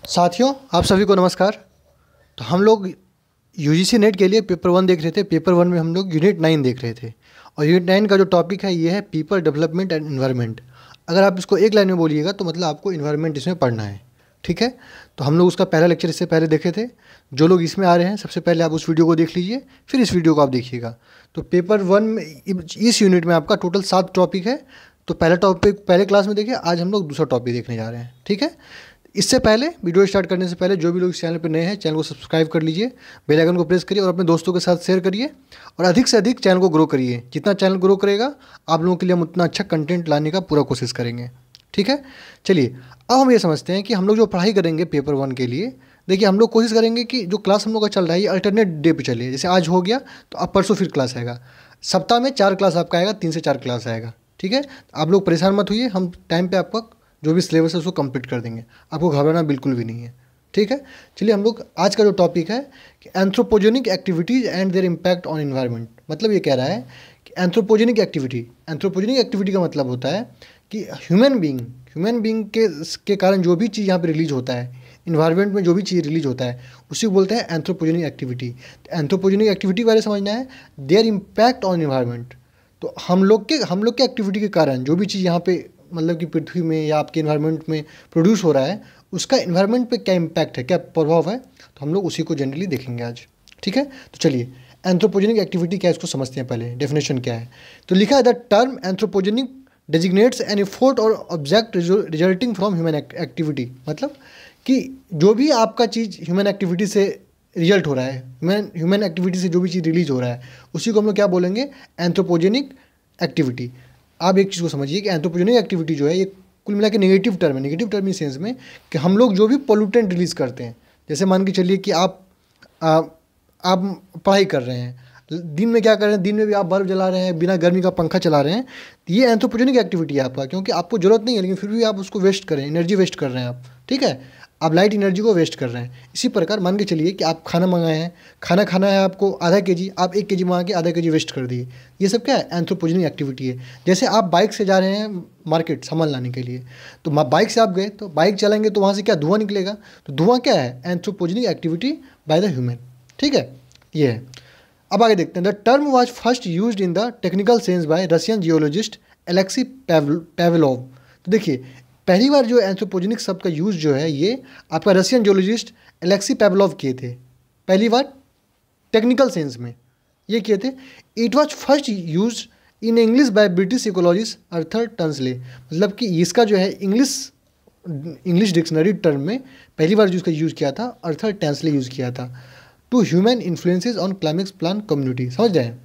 साथियों, आप सभी को नमस्कार। तो हम लोग यूजीसी नेट के लिए पेपर 1 देख रहे थे। पेपर 1 में हम लोग यूनिट 9 देख रहे थे और यूनिट 9 का जो टॉपिक है ये है पीपल डेवलपमेंट एंड एनवायरनमेंट। अगर आप इसको एक लाइन में बोलिएगा तो मतलब आपको इन्वायरमेंट इसमें पढ़ना है। ठीक है, तो हम लोग उसका पहला लेक्चर इससे पहले देखे थे। जो लोग इसमें आ रहे हैं सबसे पहले आप उस वीडियो को देख लीजिए, फिर इस वीडियो को आप देखिएगा। तो पेपर 1 में इस यूनिट में आपका टोटल 7 टॉपिक है। तो पहला टॉपिक पहले क्लास में देखिए, आज हम लोग दूसरा टॉपिक देखने जा रहे हैं। ठीक है, इससे पहले वीडियो स्टार्ट करने से पहले जो भी लोग इस चैनल पर नए हैं, चैनल को सब्सक्राइब कर लीजिए, बेल आइकन को प्रेस करिए और अपने दोस्तों के साथ शेयर करिए और अधिक से अधिक चैनल को ग्रो करिए। जितना चैनल ग्रो करेगा आप लोगों के लिए हम उतना अच्छा कंटेंट लाने का पूरा कोशिश करेंगे। ठीक है, चलिए अब हम ये समझते हैं कि हम लोग जो पढ़ाई करेंगे पेपर 1 के लिए, देखिए हम लोग कोशिश करेंगे कि जो क्लास हम लोग का चल रहा है ये अल्टरनेट डे पे चले। जैसे आज हो गया तो अब परसों फिर क्लास आएगा। सप्ताह में 4 क्लास आपका आएगा, 3 से 4 क्लास आएगा। ठीक है, आप लोग परेशान मत होइए, हम टाइम पे आपका जो भी सिलेबस है उसको कंप्लीट कर देंगे, आपको घबराना बिल्कुल भी नहीं है। ठीक है, चलिए हम लोग आज का जो टॉपिक है कि anthropogenic activities and there impact on environment. मतलब ये कह रहा है कि एंथ्रोपोजेनिक एक्टिविटी का मतलब होता है कि ह्यूमन बींग के कारण जो भी चीज़ यहाँ पे रिलीज होता है, इन्वायरमेंट में जो भी चीज़ रिलीज होता है उसी को बोलते हैं एंथ्रोपोजेनिक एक्टिविटी। तो एंथ्रोपोजेनिक एक्टिविटी बारे समझना है, देयर इम्पैक्ट ऑन एनवायरनमेंट। तो हम लोग के एक्टिविटी के कारण जो भी चीज़ यहाँ पे मतलब कि पृथ्वी में या आपके इन्वायरमेंट में प्रोड्यूस हो रहा है उसका इन्वायरमेंट पे क्या इम्पैक्ट है, क्या प्रभाव है, तो हम लोग उसी को जनरली देखेंगे आज। ठीक है, तो चलिए एंथ्रोपोजेनिक एक्टिविटी क्या है इसको समझते हैं। पहले डेफिनेशन क्या है, तो लिखा है the term anthropogenic designates an effort और object resulting from human activity. मतलब कि जो भी आपका चीज़ ह्यूमन एक्टिविटी से रिजल्ट हो रहा है, ह्यूमन एक्टिविटी से जो भी चीज़ रिलीज हो रहा है उसी को हम लोग क्या बोलेंगे, एंथ्रोपोजेनिक एक्टिविटी। आप एक चीज़ को समझिए कि एंथ्रोपोजेनिक एक्टिविटी जो है ये कुल मिला के नेगेटिव टर्म है। नेगेटिव टर्म इस सेंस में कि हम लोग जो भी पोल्यूटेंट रिलीज़ करते हैं, जैसे मान के चलिए कि आप पढ़ाई कर रहे हैं, दिन में क्या कर रहे हैं, दिन में भी आप बल्ब जला रहे हैं, बिना गर्मी का पंखा चला रहे हैं, तो ये एंथ्रोपोजेनिक एक्टिविटी है आपका, क्योंकि आपको ज़रूरत नहीं है लेकिन फिर भी आप उसको वेस्ट कर रहे हैं, एनर्जी वेस्ट कर रहे हैं आप। ठीक है, आप लाइट एनर्जी को वेस्ट कर रहे हैं। इसी प्रकार मान के चलिए कि आप खाना मंगाए हैं, खाना खाना है आपको आधा केजी, आप 1 केजी मंगा के आधा केजी वेस्ट कर दिए। ये सब क्या है, एंथ्रोपोजेनिक एक्टिविटी है। जैसे आप बाइक से जा रहे हैं मार्केट सामान लाने के लिए, तो बाइक से आप गए तो बाइक चलाएंगे तो वहाँ से क्या धुआं निकलेगा, तो धुआं क्या है, anthropogenic activity by the human. ठीक है, ये है। अब आगे देखते हैं, the term was first used in the technical sense by Russian geologist Alexei Pavlov. तो देखिए पहली बार जो एंथ्रोपोजेनिक शब्द का यूज़ जो है ये आपका रशियन जियोलॉजिस्ट एलेक्सी पेवलोव किए थे, पहली बार टेक्निकल सेंस में ये किए थे। It was first use in English by British ecologist Arthur Tansley. मतलब कि इसका जो है इंग्लिश डिक्शनरी टर्म में पहली बार जो इसका यूज़ किया था अर्थर टंसले यूज़ किया था, to human influences on climax plant community. समझ रहे हैं,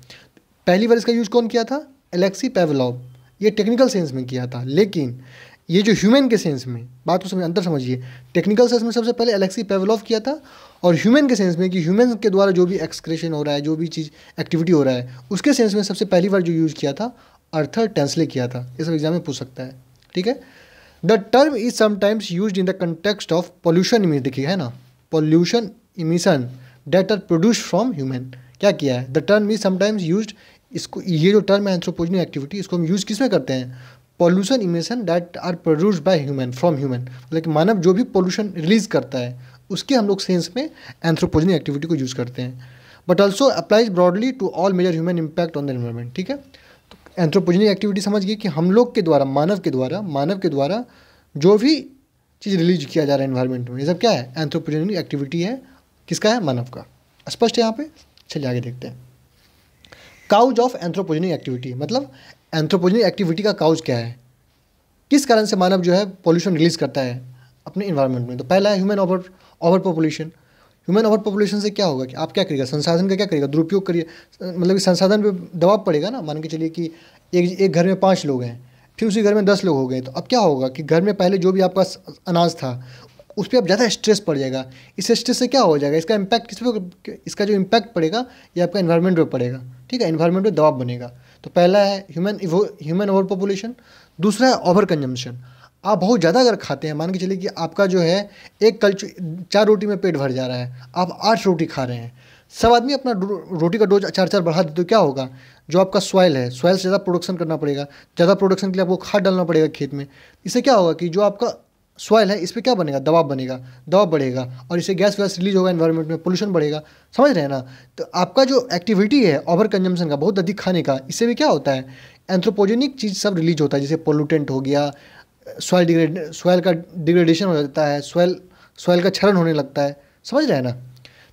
पहली बार इसका यूज़ कौन किया था, एलेक्सी पेवलोव। ये टेक्निकल सेंस में किया था, लेकिन ये जो ह्यूमन के सेंस में, बात को अंतर समझिए, टेक्निकल सेंस में सबसे पहले एलेक्सी पेवलोव किया था, और ह्यूमन के सेंस में कि ह्यूमन के द्वारा जो भी एक्सक्रेशन हो रहा है, जो भी चीज़ एक्टिविटी हो रहा है उसके सेंस में सबसे पहली बार जो यूज़ किया था अर्थर टंसले किया था। ये सब एग्जाम में पूछ सकता है। ठीक है, the term is sometimes use in the context of pollution. देखिए है ना, pollution emission that are produce from human. क्या किया है, the term is sometimes use, इसको ये जो टर्म है एंथ्रोपोजेनिक एक्टिविटी, इसको हम यूज़ किस में करते हैं, pollution emission that are produced by human from human. मतलब कि मानव जो भी पॉल्यूशन रिलीज करता है उसके हम लोग सेंस में एंथ्रोपोजेनिक एक्टिविटी को यूज़ करते हैं। But also applies broadly to all major human impact on the environment. ठीक है, तो एंथ्रोपोजेनिक एक्टिविटी समझ गए कि हम लोग के द्वारा, मानव के द्वारा जो भी चीज़ रिलीज किया जा रहा है एनवायरमेंट में, ये सब क्या है, एंथ्रोपोजेनिक एक्टिविटी है। किसका है, मानव का। स्पष्ट है यहाँ पे। चलिए आगे देखते हैं, काउज ऑफ एंथ्रोपोजेनिक एक्टिविटी। मतलब एंथ्रोपोजेनिक एक्टिविटी का काउज क्या है, किस कारण से मानव जो है पॉल्यूशन रिलीज करता है अपने इन्वायरमेंट में। तो पहला है human over population. Human over population से क्या होगा कि आप क्या करिएगा, संसाधन का क्या करिएगा, दुरुपयोग करिए। मतलब कि संसाधन पे दबाव पड़ेगा ना। मान के चलिए कि एक घर में 5 लोग हैं, फिर उसी घर में 10 लोग हो गए, तो अब क्या होगा कि घर में पहले जो भी आपका अनाज था उस पर अब ज़्यादा स्ट्रेस पड़ जाएगा। इस स्ट्रेस से क्या हो जाएगा, इसका इम्पैक्ट किस पे, इसका जो इम्पैक्ट पड़ेगा ये आपका इन्वायरमेंट पे पड़ेगा। ठीक है, इन्वायरमेंट पे दबाव बनेगा। तो पहला है ह्यूमन ओवर पॉपुलेशन। दूसरा है ओवर कंजम्पशन। आप बहुत ज़्यादा अगर खाते हैं, मान के चलिए कि आपका जो है 4 रोटी में पेट भर जा रहा है, आप 8 रोटी खा रहे हैं, सब आदमी अपना रोटी का डोज 4 बढ़ा दे, तो क्या होगा, जो आपका सॉइल है, सॉइल से ज़्यादा प्रोडक्शन करना पड़ेगा, ज़्यादा प्रोडक्शन के लिए आपको खाद डालना पड़ेगा खेत में। इससे क्या होगा कि जो आपका सॉइल है, इस पे क्या बनेगा, दबाव बनेगा, दबाव बढ़ेगा और इससे गैस वैस रिलीज होगा एनवायरनमेंट में, पोल्यूशन बढ़ेगा। समझ रहे हैं ना। तो आपका जो एक्टिविटी है ओवर कंजम्पशन का, बहुत अधिक खाने का, इससे भी क्या होता है, एंथ्रोपोजेनिक चीज़ सब रिलीज होता है, जैसे पोल्यूटेंट हो गया, सॉइल का डिग्रेडेशन हो जाता है, सॉइल का क्षरण होने लगता है। समझ रहे हैं ना।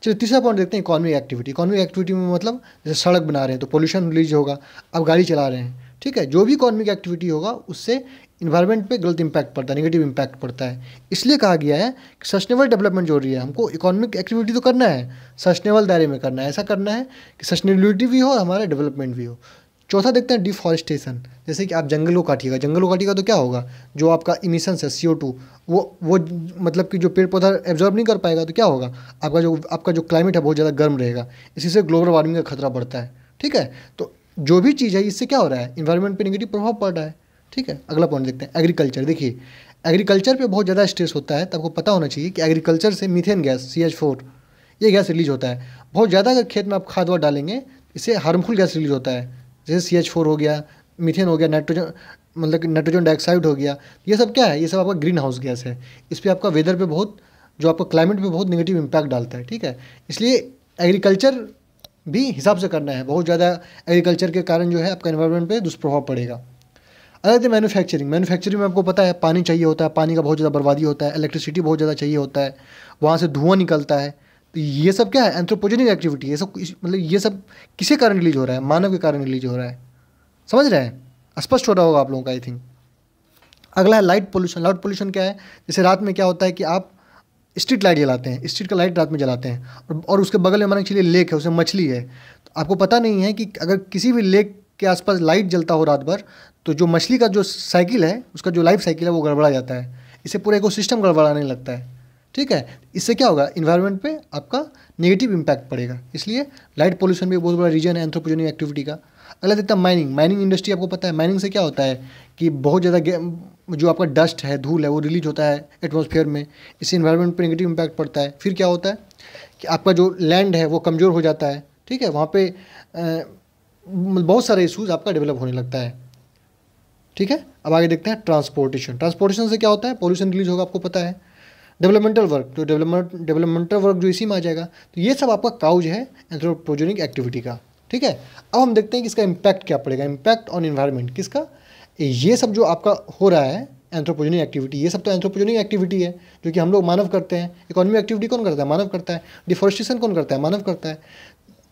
चलिए तीसरा पॉइंट देखते हैं, इकोनॉमिक एक्टिविटी। इकोनॉमिक एक्टिविटी में मतलब जैसे सड़क बना रहे हैं तो पोल्यूशन रिलीज होगा, अब गाड़ी चला रहे हैं, ठीक है। जो भी इकोनॉमिक एक्टिविटी होगा उससे इन्वायरमेंट पे गलत इंपैक्ट पड़ता है, नेगेटिव इंपैक्ट पड़ता है। इसलिए कहा गया है कि सस्टेनेबल डेवलपमेंट जो रही है, हमको इकोनॉमिक एक्टिविटी तो करना है, सस्टेनेबल दायरे में करना है। ऐसा करना है कि सस्टेनेबिलिटी भी हो और हमारा डेवलपमेंट भी हो। चौथा देखते हैं डिफॉरेस्टेशन। जैसे कि आप जंगलों काटिएगा तो क्या होगा, जो आपका इमिशंस है CO2 वो मतलब कि जो पेड़ पौधा एब्जॉर्ब नहीं कर पाएगा तो क्या होगा, आपका जो क्लाइमेट है बहुत ज़्यादा गर्म रहेगा। इसी से ग्लोबल वार्मिंग का खतरा बढ़ता है, ठीक है। तो जो भी चीज़ है इससे क्या हो रहा है, इन्वायरमेंट पे नेगेटिव प्रभाव पड़ रहा है, ठीक है। अगला पॉइंट देखते हैं, एग्रीकल्चर। देखिए एग्रीकल्चर पे बहुत ज़्यादा स्ट्रेस होता है, तो आपको पता होना चाहिए कि एग्रीकल्चर से मीथेन गैस CH4 ये गैस रिलीज होता है। बहुत ज़्यादा अगर खेत में आप खाद वाद डालेंगे इससे हार्मफुल गैस रिलीज होता है, जैसे CH4 हो गया, मीथेन हो गया, नाइट्रोजन मतलब कि नाइट्रोजन डाइऑक्साइड हो गया। ये सब क्या है, ये सब आपका ग्रीन हाउस गैस है। इस पर आपका वेदर पे बहुत, जो आपका क्लाइमेट पे बहुत नेगेटिव इंपैक्ट डालता है, ठीक है। इसलिए एग्रीकल्चर भी हिसाब से करना है, बहुत ज़्यादा एग्रीकल्चर के कारण जो है आपका एनवायरनमेंट पे दुष्प्रभाव पड़ेगा। अलग मैन्युफैक्चरिंग में आपको पता है पानी चाहिए होता है, पानी का बहुत ज़्यादा बर्बादी होता है, इलेक्ट्रिसिटी बहुत ज़्यादा चाहिए होता है, वहाँ से धुआं निकलता है। तो ये सब क्या है, एंथ्रोपोजेनिक एक्टिविटी। ये सब मतलब ये सब किसके कारण रिलीज हो रहा है, मानव के कारण रिलीज हो रहा है। समझ रहे हैं, स्पष्ट हो रहा होगा आप लोगों का आई थिंक। अगला है लाइट पोल्यूशन। लाइट पोल्यूशन क्या है, जैसे रात में क्या होता है कि आप स्ट्रीट लाइट जलाते हैं, स्ट्रीट का लाइट रात में जलाते हैं और उसके बगल में मान के चलिए लेक है, उसमें मछली है। तो आपको पता नहीं है कि अगर किसी भी लेक के आसपास लाइट जलता हो रात भर तो जो मछली का जो साइकिल है, उसका जो लाइफ साइकिल है वो गड़बड़ा जाता है। इससे पूरा इकोसिस्टम गड़बड़ाने लगता है, ठीक है। इससे क्या होगा, इन्वायरमेंट पे आपका नेगेटिव इम्पैक्ट पड़ेगा। इसलिए लाइट पोल्यूशन भी एक बहुत बड़ा रीजन है एंथ्रोपोजेनिक एक्टिविटी का। अगला देखता है माइनिंग इंडस्ट्री। आपको पता है माइनिंग से क्या होता है कि बहुत ज़्यादा जो आपका डस्ट है, धूल है, वो रिलीज होता है एटमॉस्फेयर में, इससे इन्वायरमेंट पर नेगेटिव इम्पैक्ट पड़ता है। फिर क्या होता है कि आपका जो लैंड है वो कमज़ोर हो जाता है, ठीक है। वहाँ पे बहुत सारे इशूज़ आपका डेवलप होने लगता है, ठीक है। अब आगे देखते हैं ट्रांसपोर्टेशन से क्या होता है, पोल्यूशन रिलीज होगा, आपको पता है। डेवलपमेंटल वर्क, तो डेवलपमेंटल वर्क जो इसी में आ जाएगा। तो ये सब आपका काउज है एंथ्रोपोजेनिक एक्टिविटी का, ठीक है। अब हम देखते हैं कि इसका इम्पैक्ट क्या पड़ेगा, इम्पैक्ट ऑन इन्वायरमेंट किसका, ये सब जो आपका हो रहा है एंथ्रोपोजेनिक एक्टिविटी, ये सब तो एंथ्रोपोजेनिक एक्टिविटी है जो कि हम लोग मानव करते हैं। इकोनॉमिक एक्टिविटी कौन करता है, मानव करता है। डिफॉरेस्टेशन कौन करता है, मानव करता है।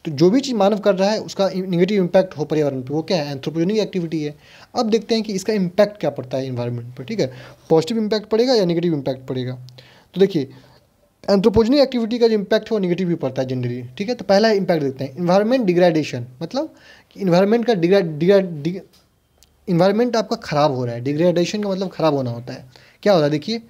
तो जो भी चीज़ मानव कर रहा है उसका नेगेटिव इम्पैक्ट हो पर्यावरण पे, वो क्या है, एंथ्रोपोजेनिक एक्टिविटी है। अब देखते हैं कि इसका इम्पैक्ट क्या पड़ता है इन्वायरमेंट पर, ठीक है। पॉजिटिव इम्पैक्ट पड़ेगा या नेगेटिव इम्पैक्ट पड़ेगा। तो देखिए एंथ्रोपोजेनिक एक्टिविटी का जो इम्पैक्ट है वो नेगेटिव भी पड़ता है जनरली, ठीक है। तो पहला इम्पैक्ट देखते हैं, इन्वायरमेंट डिग्रेडेशन। मतलब इन्वायरमेंट का इन्वायरमेंट आपका ख़राब हो रहा है। डिग्रेडेशन का मतलब ख़राब होना होता है। क्या होता है, देखिए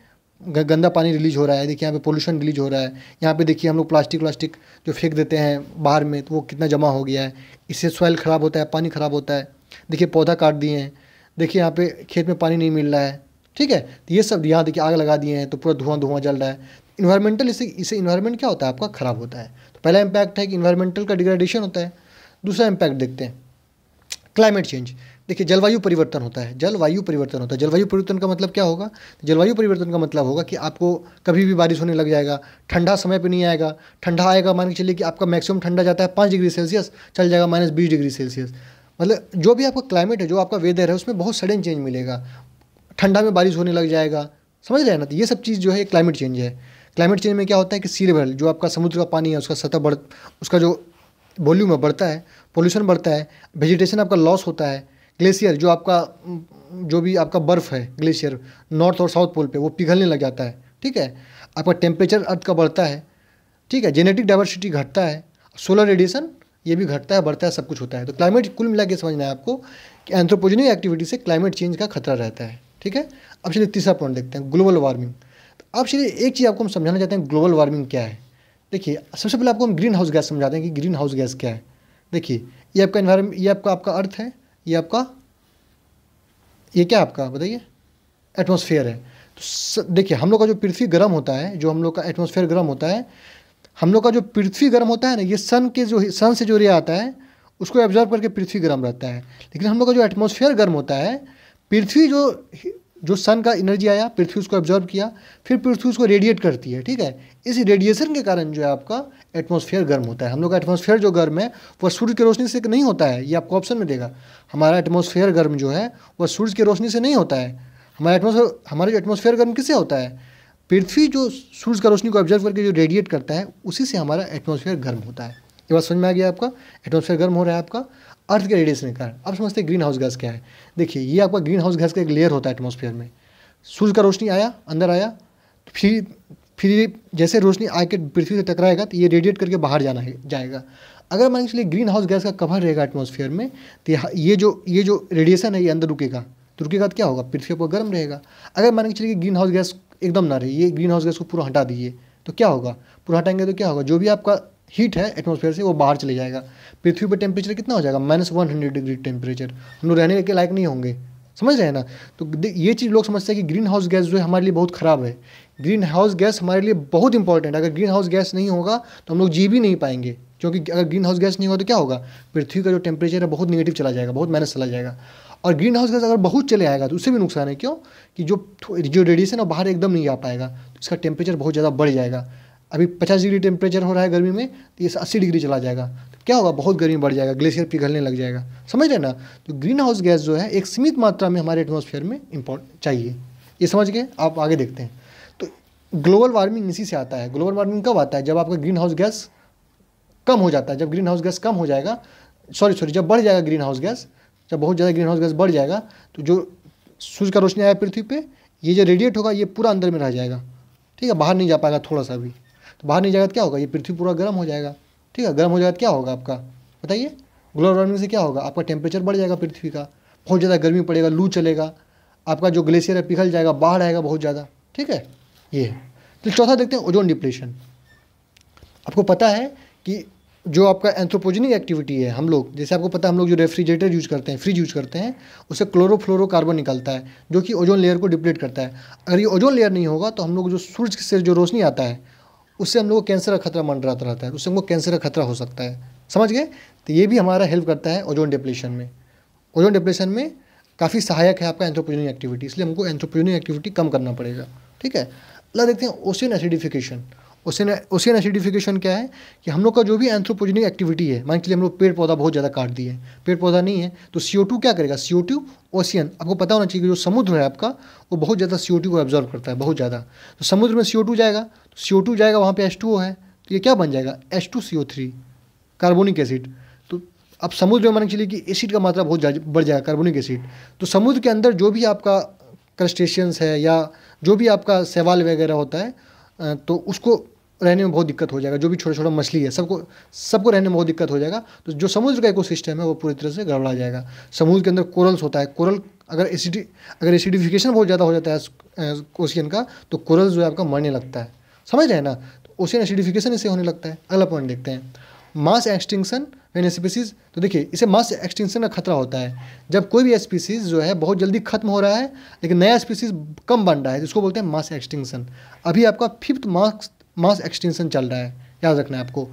गंदा पानी रिलीज हो रहा है, देखिए यहाँ पे पोल्यूशन रिलीज हो रहा है। यहाँ पे देखिए हम लोग प्लास्टिक जो फेंक देते हैं बाहर में, तो वो कितना जमा हो गया है। इससे सॉइल ख़राब होता है, पानी ख़राब होता है। देखिए पौधा काट दिए हैं, देखिए यहाँ पे खेत में पानी नहीं मिल रहा है, ठीक है। तो ये सब, यहाँ देखिए आग लगा दिए हैं तो पूरा धुआं जल रहा है। इन्वायरमेंटल इससे इन्वायरमेंट क्या होता है आपका, ख़राब होता है। तो पहला इम्पैक्ट है कि इन्वायरमेंटल का डिग्रेडेशन होता है। दूसरा इम्पैक्ट देखते हैं, क्लाइमेट चेंज। देखिए जलवायु परिवर्तन होता है। जलवायु परिवर्तन का मतलब क्या होगा, जलवायु परिवर्तन का मतलब होगा कि आपको कभी भी बारिश होने लग जाएगा, ठंडा समय पे नहीं आएगा। ठंडा आएगा, मान के चलिए कि आपका मैक्सिमम ठंडा जाता है 5 डिग्री सेल्सियस, चल जाएगा -20 डिग्री सेल्सियस। मतलब जो भी आपका क्लाइमेट है, जो आपका वेदर है, उसमें बहुत सडन चेंज मिलेगा। ठंडा में बारिश होने लग जाएगा, समझ रहे हैं ना। तो ये सब चीज़ जो है क्लाइमेट चेंज है। क्लाइमेट चेंज में क्या होता है कि सी लेवल, जो आपका समुद्र का पानी है, उसका सतह उसका जो वॉल्यूम है बढ़ता है, पोल्यूशन बढ़ता है, वेजिटेशन आपका लॉस होता है। ग्लेशियर, जो भी आपका बर्फ़ है, ग्लेशियर नॉर्थ और साउथ पोल पे वो पिघलने लग जाता है, ठीक है। आपका टेम्परेचर अर्थ का बढ़ता है, ठीक है। जेनेटिक डाइवर्सिटी घटता है, सोलर रेडिएशन ये भी घटता है, बढ़ता है, सब कुछ होता है। तो क्लाइमेट कुल मिला के समझना है आपको कि एंथ्रोपोजेनिक एक्टिविटी से क्लाइमेट चेंज का खतरा रहता है, ठीक है। अब चलिए तीसरा पॉइंट देखते हैं, ग्लोबल वार्मिंग। तो अब चलिए एक चीज़ आपको हम समझाना चाहते हैं, ग्लोबल वार्मिंग क्या है। देखिए सबसे पहले आपको हम ग्रीन हाउस गैस समझाते हैं कि ग्रीन हाउस गैस क्या है। देखिए ये आपका इन्वायरमेंट, ये आपका अर्थ है, ये क्या आपका बताइए, एटमॉस्फेयर है। तो देखिए हम लोग का जो पृथ्वी गर्म होता है, जो हम लोग का एटमॉस्फेयर गर्म होता है, हम लोग का जो पृथ्वी गर्म होता है ना, ये सन से जो रे आता है उसको एब्जॉर्व करके पृथ्वी गर्म रहता है। लेकिन हम लोग का जो एटमॉस्फेयर गर्म होता है, पृथ्वी जो सन का एनर्जी आया, पृथ्वी उसको एब्जॉर्ब किया, फिर पृथ्वी उसको रेडिएट करती है, ठीक है। इस रेडिएशन के कारण जो है आपका एटमॉस्फेयर गर्म होता है। हम लोग का एटमॉस्फेयर जो गर्म है वह सूर्य की रोशनी से नहीं होता है, ये आपको ऑप्शन में देगा। हमारा एटमॉस्फेयर गर्म जो है वह सूर्य की रोशनी से नहीं होता है। हमारा जो एटमॉस्फेयर गर्म किससे होता है? पृथ्वी जो सूर्य का रोशनी को ऑब्जर्व करके जो रेडिएट करता है उसी से हमारा एटमॉस्फेयर गर्म होता है। ये बात समझ में आ गया आपका? एटमॉस्फेयर गर्म हो रहा है आपका अर्थ के रेडिएशन के कारण। अब समझते हैं ग्रीन हाउस गैस क्या है। देखिए, ये आपका ग्रीन हाउस गैस का एक लेयर होता है एटमॉस्फेयर में। सूर्य का रोशनी आया, अंदर आया, तो फिर जैसे रोशनी आके पृथ्वी से टकराएगा तो ये रेडिएट करके बाहर जाएगा। अगर मान के चलिए ग्रीन हाउस गैस का कवर रहेगा एटमॉस्फेयर में, तो ये जो रेडिएशन है ये अंदर रुकेगा, तो रुकेगा तो क्या होगा? पृथ्वी पर गर्म रहेगा। अगर मान के चलिए ग्रीन हाउस गैस एकदम ना रहे, ये ग्रीन हाउस गैस को पूरा हटा दीजिए, तो क्या होगा? पूरा हटाएंगे तो क्या होगा? जो भी आपका हीट है एटमॉस्फेयर से वो बाहर चले जाएगा। पृथ्वी पर टेम्परेचर कितना हो जाएगा? -100 डिग्री टेम्परेचर। हम लोग रहने के लायक नहीं होंगे, समझ रहे हैं ना? तो ये चीज़ लोग समझते हैं कि ग्रीन हाउस गैस जो है हमारे लिए बहुत ख़राब है। ग्रीन हाउस गैस हमारे लिए बहुत इंपॉर्टेंट है। अगर ग्रीन हाउस गैस नहीं होगा तो हम लोग जी भी नहीं पाएंगे, क्योंकि अगर ग्रीन हाउस गैस नहीं होगा तो क्या होगा? पृथ्वी का जो टेम्परेचर है बहुत नेगेटिव चला जाएगा, बहुत माइनस चला जाएगा। और ग्रीन हाउस गैस अगर बहुत चले आएगा तो उससे भी नुकसान है। क्यों? कि जो रेडिएशन है बाहर एकदम नहीं आ पाएगा, तो इसका टेम्परेचर बहुत ज़्यादा बढ़ जाएगा। अभी 50 डिग्री टेम्परेचर हो रहा है गर्मी में, तो ये 80 डिग्री चला जाएगा, तो क्या होगा? बहुत गर्मी बढ़ जाएगा, ग्लेशियर पिघलने लग जाएगा, समझ रहे ना? तो ग्रीन हाउस गैस जो है एक सीमित मात्रा में हमारे एटमॉस्फेयर में चाहिए। ये समझ गए? आप आगे देखते हैं। तो ग्लोबल वार्मिंग इसी से आता है। ग्लोबल वार्मिंग कब आता है? जब आपका ग्रीन हाउस गैस कम हो जाता है। जब ग्रीन हाउस गैस कम हो जाएगा, जब बढ़ जाएगा ग्रीन हाउस गैस, जब बहुत ज़्यादा ग्रीन हाउस गैस बढ़ जाएगा, तो जो सूर्य का रोशनी आया पृथ्वी पे, ये जो रेडिएट होगा ये पूरा अंदर में रह जाएगा, ठीक है, बाहर नहीं जा पाएगा थोड़ा सा भी। तो बाहर नहीं जाएगा तो क्या होगा? ये पृथ्वी पूरा गर्म हो जाएगा, ठीक है। गर्म हो जाएगा तो क्या होगा आपका? बताइए। ग्लोबल वार्मिंग से क्या होगा? आपका टेम्परेचर बढ़ जाएगा पृथ्वी का, बहुत ज़्यादा गर्मी पड़ेगा, लू चलेगा, आपका जो ग्लेशियर है पिघल जाएगा, बाढ़ आएगा बहुत ज़्यादा, ठीक है। ये है। तो चौथा देखते हैं, ओजोन डिप्लेशन। आपको पता है कि जो आपका एंथ्रोपोजेनिक एक्टिविटी है, हम लोग जैसे आपको पता है हम लोग जो रेफ्रिजरेटर यूज़ करते हैं, फ्रिज यूज़ करते हैं, उससे क्लोरोफ्लोरोकार्बन निकलता है जो कि ओजोन लेयर को डिप्लीट करता है। अगर ये ओजोन लेयर नहीं होगा तो हम लोग जो सूर्य से जो रोशनी आता है उससे हम लोग को कैंसर का खतरा मंडराता रहता है, उससे हमको कैंसर का खतरा हो सकता है, समझ गए? तो ये भी हमारा हेल्प करता है ओजोन डिप्लेशन में। ओजोन डिप्लेशन में काफ़ी सहायक है आपका एंथ्रोपोजेनिक एक्टिविटी, इसलिए हमको एंथ्रोपोजेनिक एक्टिविटी कम करना पड़ेगा, ठीक है। अगला देखते हैं ओशियन एसिडिफिकेशन। ओशियन एसिडिफिकेशन क्या है? कि हम लोग का जो भी एंथ्रोपोजेनिक एक्टिविटी है, मान के लिए हम लोग पेड़ पौधा बहुत ज़्यादा काट दिए, पेड़ पौधा नहीं है तो CO2 क्या करेगा? CO2 ओशियन, आपको पता होना चाहिए कि जो समुद्र है आपका वो बहुत ज़्यादा CO2 को एब्जॉर्व करता है, बहुत ज़्यादा। तो समुद्र में CO2 जाएगा, तो CO2 जाएगा, वहाँ पे H2O है, तो ये क्या बन जाएगा? H2CO3, carbonic acid. तो अब समुद्र में मान के चलिए कि एसिड का मात्रा बहुत बढ़ जाएगा, कार्बोनिक एसिड। तो समुद्र के अंदर जो भी आपका क्रस्टेशियंस है या जो भी आपका शैवाल वगैरह होता है, तो उसको रहने में बहुत दिक्कत हो जाएगा। जो भी छोटा छोटा मछली है सबको रहने में बहुत दिक्कत हो जाएगा। तो जो समुद्र का इकोसिस्टम है वो पूरी तरह से गड़बड़ा जाएगा। समुद्र के अंदर कोरल्स होता है, कोरल अगर एसिडिफिकेशन बहुत ज़्यादा हो जाता है ओशियन का, तो कोरल जो है आपका मरने लगता है, समझ रहे हैं ना? तो ओशियन एसिडिफिकेशन इससे होने लगता है। अगला पॉइंट देखते हैं, मास एक्सटिंक्शन व्हेन स्पीसीज। तो देखिए, इसे मास एक्सटिंक्शन का खतरा होता है जब कोई भी स्पीसीज जो है बहुत जल्दी खत्म हो रहा है लेकिन नया स्पीसीज कम बन रहा है, जिसको बोलते हैं मास एक्सटिंक्शन। अभी आपका 5th मास एक्सटिंक्शन चल रहा है, याद रखना है आपको।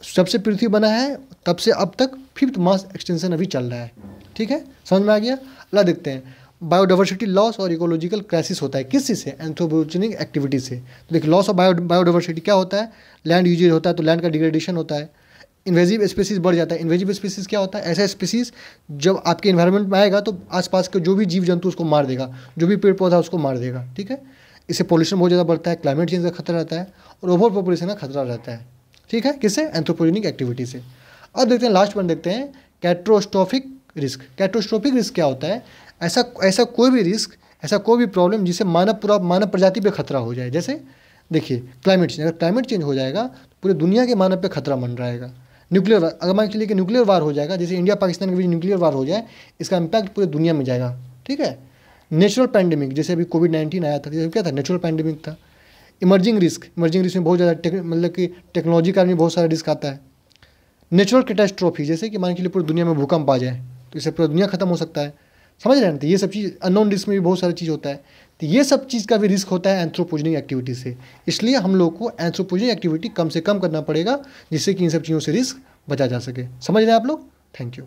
जब से पृथ्वी बना है तब से अब तक 5th मास एक्सटिंक्शन अभी चल रहा है, ठीक है, समझ में आ गया? अगला देखते हैं, बायोडाइवर्सिटी लॉस और इकोलॉजिकल क्राइसिस होता है किस चीज़ से? एंथ्रोपोजेनिक एक्टिविटी से। तो देखिए, लॉस ऑफ बायोडाइवर्सिटी क्या होता है? लैंड यूजेज होता है तो लैंड का डिग्रेडेशन होता है। इन्वेजिव स्पीसीज बढ़ जाता है। इन्वेजिव स्पीसीज क्या होता है? ऐसा स्पीसीज जब आपके इन्वायरमेंट में आएगा तो आसपास के जो भी जीव जंतु उसको मार देगा, जो भी पेड़ पौधा उसको मार देगा, ठीक है। इससे पॉल्यूशन बहुत ज़्यादा बढ़ता है, क्लाइमेट चेंज का खतरा रहता है और ओवर पॉपुलेशन का खतरा रहता है, ठीक है। किससे? एंथ्रोपोजेनिक एक्टिविटी से। अब देखते हैं लास्ट पॉइंट देखते हैं, कैटास्ट्रोफिक रिस्क। कैटास्ट्रोफिक रिस्क क्या होता है? ऐसा कोई भी रिस्क, ऐसा कोई भी प्रॉब्लम जिससे मानव प्रजाति पे खतरा हो जाए। जैसे देखिए क्लाइमेट चेंज, अगर क्लाइमेट चेंज हो जाएगा तो पूरे दुनिया के मानव पे खतरा मंडराएगा। न्यूक्लियर वार, अगर मान के लिए कि न्यूक्लियर वार हो जाएगा, जैसे इंडिया पाकिस्तान के बीच न्यूक्लियर वार हो जाए, इसका इम्पैक्ट पूरे दुनिया में जाएगा, ठीक है। नेचुरल पैंडेमिक, जैसे अभी कोविड-19 आया था, जैसे क्या था? नेचुरल पैंडेमिक था। इमर्जिंग रिस्क में बहुत ज़्यादा मतलब कि टेक्नोलॉजी का भी बहुत सारा रिस्क आता है। नेचुरल कैटास्ट्रोफी, जैसे कि मान के लिए पूरी दुनिया में भूकंप आ जाए तो इससे पूरी दुनिया खत्म हो सकता है, समझ रहे हैं? तो ये सब चीज़ अननोन रिस्क में भी बहुत सारी चीज़ होता है। तो ये सब चीज़ का भी रिस्क होता है एंथ्रोपोजेनिक एक्टिविटी से। इसलिए हम लोग को एंथ्रोपोजेनिक एक्टिविटी कम से कम करना पड़ेगा, जिससे कि इन सब चीज़ों से रिस्क बचा जा सके। समझ रहे हैं आप लोग? Thank you.